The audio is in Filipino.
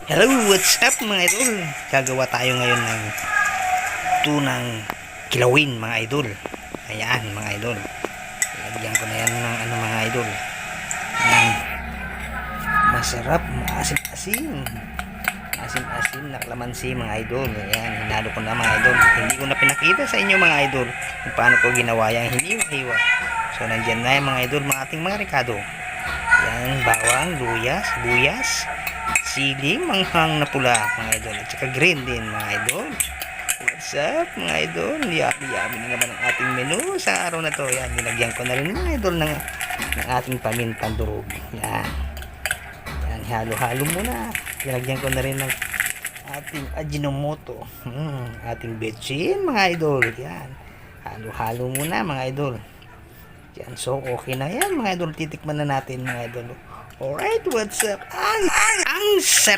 Hello, what's up mga idol? Gagawa tayo ngayon ng tunang kilawin mga idol. Ayan mga idol. Lagyan ko na yan ng mga idol. Ng masarap, maasim-asim. Asim-asim na kalamansi mga idol. Ayan, hinalo ko na mga idol. Hindi ko na pinakita sa inyo mga idol kung paano ko ginawa yung hiniwa-hiwa. So nandyan na yung mga idol, mga ating mga rekado. Ayan, bawang, luya, sibuyas, siling, manghang na pula mga idol, at saka green din mga idol. What's up mga idol? Yummy na naman ang ating menu sa araw na to. Yan, nilagyan ko na rin mga idol ng ating pamintang durog. Yan, yan, halo-halo muna. Nilagyan ko na rin ng ating ajinomoto, ating betchin mga idol. Yan, halo-halo muna mga idol. Yan, so okay na yan mga idol. Titikman na natin mga idol. Alright, what's up? Ang sarap!